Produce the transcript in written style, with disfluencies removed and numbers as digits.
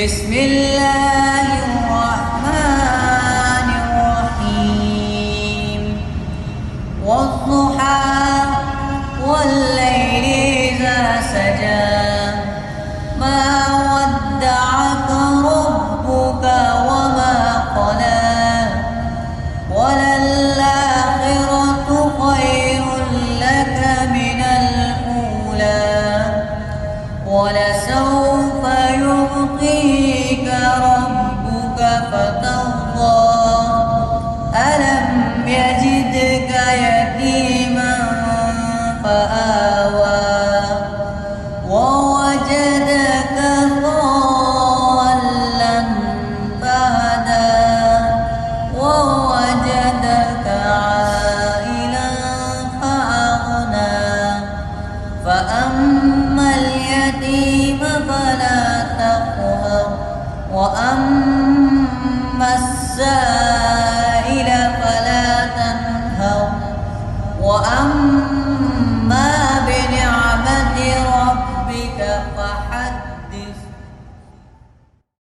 بسم الله الرحمن الرحيم والضحى والليل إذا سجى ما ودعك ربك وما قلى وللآخرة خير لك من الأولى ولسوف يعطيك ربك فترضى ألم يجدك يتيما فآوى ووجدك ضالا فهدى ووجدك عائلا فأغنى فأما اليتيم فلا تقهر وأما السائل